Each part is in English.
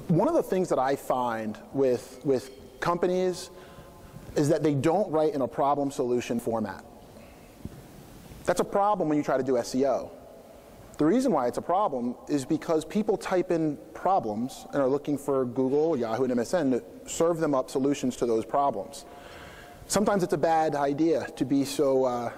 One of the things that I find with companies is that they don't write in a problem-solution format. That's a problem when you try to do SEO. The reason why it's a problem is because people type in problems and are looking for Google, Yahoo, and MSN to serve them up solutions to those problems. Sometimes it's a bad idea to be so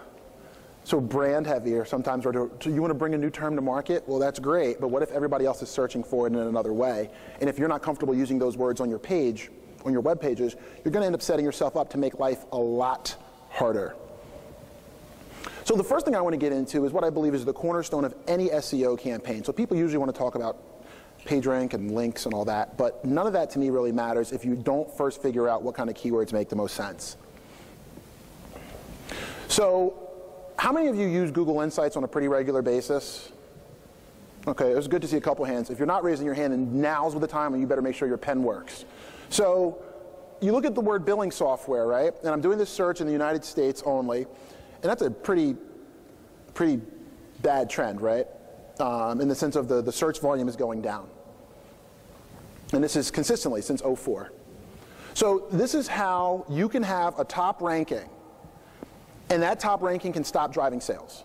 brand heavy, or sometimes, or you want to bring a new term to market. Well, that's great, but what if everybody else is searching for it in another way? And if you're not comfortable using those words on your page, on your web pages, you're going to end up setting yourself up to make life a lot harder. So the first thing I want to get into is what I believe is the cornerstone of any SEO campaign. So people usually want to talk about PageRank and links and all that, but none of that to me really matters if you don't first figure out what kind of keywords make the most sense. So how many of you use Google Insights on a pretty regular basis? Okay, it was good to see a couple hands. If you're not raising your hand, and now's the time, and you better make sure your pen works. So you look at the word billing software, right? And I'm doing this search in the United States only, and that's a pretty bad trend, right? In the sense of the search volume is going down. And this is consistently since '04. So this is how you can have a top ranking, and that top ranking can stop driving sales.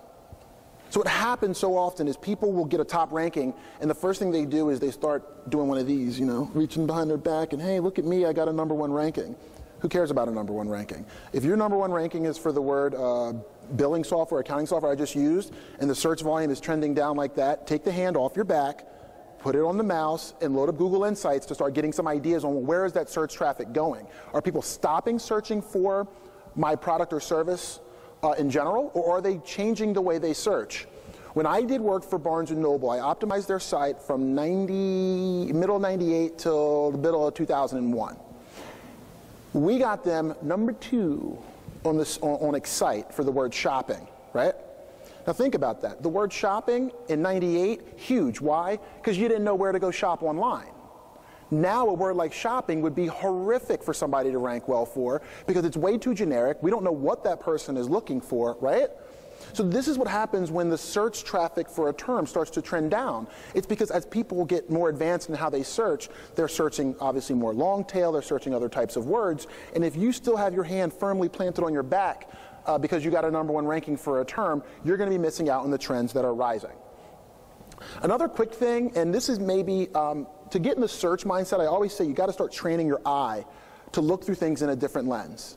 So what happens so often is people will get a top ranking, and the first thing they do is they start doing one of these, you know, reaching behind their back, and hey, look at me, I got a #1 ranking. Who cares about a #1 ranking? If your #1 ranking is for the word billing software, accounting software I just used, and the search volume is trending down like that, take the hand off your back, put it on the mouse, and load up Google Insights to start getting some ideas on where is that search traffic going. Are people stopping searching for my product or service in general, or are they changing the way they search? When I did work for Barnes & Noble, I optimized their site from middle of '98 till the middle of 2001. We got them #2 on Excite for the word shopping, right? Now think about that. The word shopping in '98, huge. Why? Because you didn't know where to go shop online. Now a word like shopping would be horrific for somebody to rank well for because it's way too generic. We don't know what that person is looking for, right? So this is what happens when the search traffic for a term starts to trend down. It's because as people get more advanced in how they search, they're searching obviously more long tail, they're searching other types of words, and if you still have your hand firmly planted on your back because you got a #1 ranking for a term, you're going to be missing out on the trends that are rising. Another quick thing, and this is maybe to get in the search mindset, I always say you got to start training your eye to look through things in a different lens.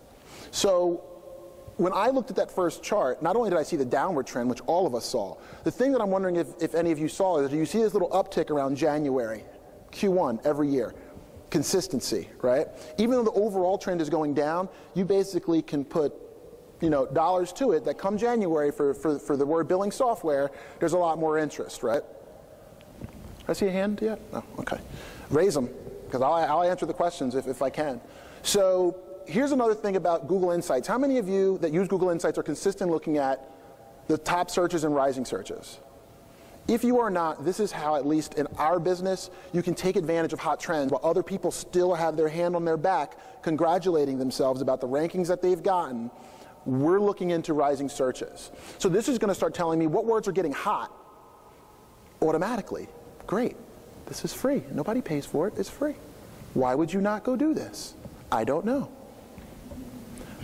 So when I looked at that first chart, not only did I see the downward trend, which all of us saw, the thing that I'm wondering if any of you saw is, do you see this little uptick around January, Q1 every year? Consistency, right? Even though the overall trend is going down, you basically can put dollars to it that come January for the word billing software, there's a lot more interest, right? Did I see a hand yet? No, okay. Raise them, because I'll answer the questions if I can. So here's another thing about Google Insights. How many of you that use Google Insights are consistent looking at the top searches and rising searches? If you are not, this is how, at least in our business, you can take advantage of hot trends while other people still have their hand on their back congratulating themselves about the rankings that they've gotten. We're looking into rising searches. So this is going to start telling me what words are getting hot automatically. Great. This is free. Nobody pays for it. It's free. Why would you not go do this? I don't know.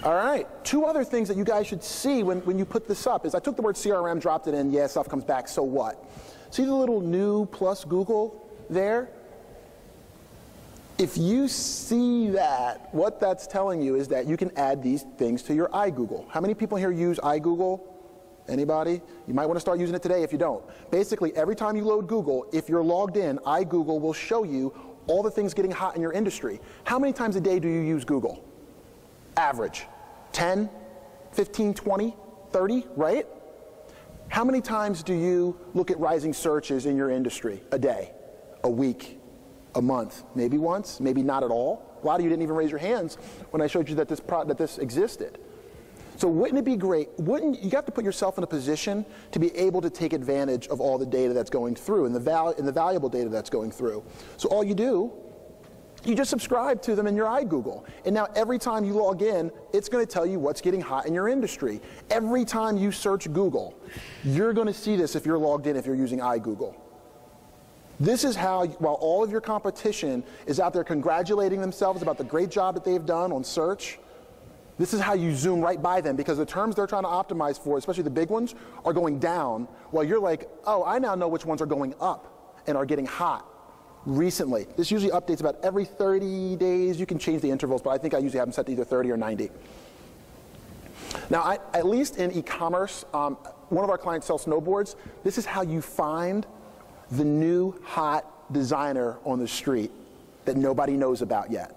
All right. Two other things that you guys should see when you put this up is I took the word CRM, dropped it in. Yeah, stuff comes back. So what? See the little new plus Google there? If you see that, what that's telling you is that you can add these things to your iGoogle. How many people here use iGoogle? Anybody? You might want to start using it today if you don't. Basically, every time you load Google, if you're logged in, iGoogle will show you all the things getting hot in your industry. How many times a day do you use Google? Average. 10, 15, 20, 30, right? How many times do you look at rising searches in your industry a day, a week, a month? Maybe once, maybe not at all. A lot of you didn't even raise your hands when I showed you that this existed. So wouldn't it be great? You have to put yourself in a position to be able to take advantage of all the data that's going through and the valuable data that's going through. So all you do, you just subscribe to them in your iGoogle. And now every time you log in, it's going to tell you what's getting hot in your industry. Every time you search Google, you're going to see this if you're logged in, if you're using iGoogle. This is how, while all of your competition is out there congratulating themselves about the great job that they've done on search, this is how you zoom right by them, because the terms they're trying to optimize for, especially the big ones, are going down, while you're like, oh, I now know which ones are going up and are getting hot recently. This usually updates about every 30 days. You can change the intervals, but I think I usually have them set to either 30 or 90. Now, at least in e-commerce, one of our clients sells snowboards. This is how you find the new hot designer on the street that nobody knows about yet.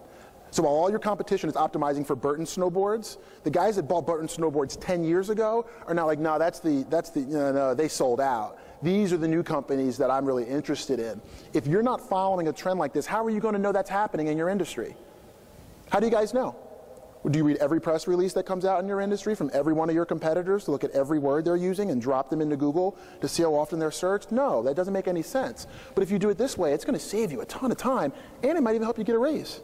So while all your competition is optimizing for Burton snowboards, the guys that bought Burton snowboards 10 years ago are now like, no, no, they sold out. These are the new companies that I'm really interested in. If you're not following a trend like this, how are you going to know that's happening in your industry? How do you guys know? Do you read every press release that comes out in your industry from every one of your competitors to look at every word they're using and drop them into Google to see how often they're searched? No, that doesn't make any sense. But if you do it this way, it's going to save you a ton of time, and it might even help you get a raise.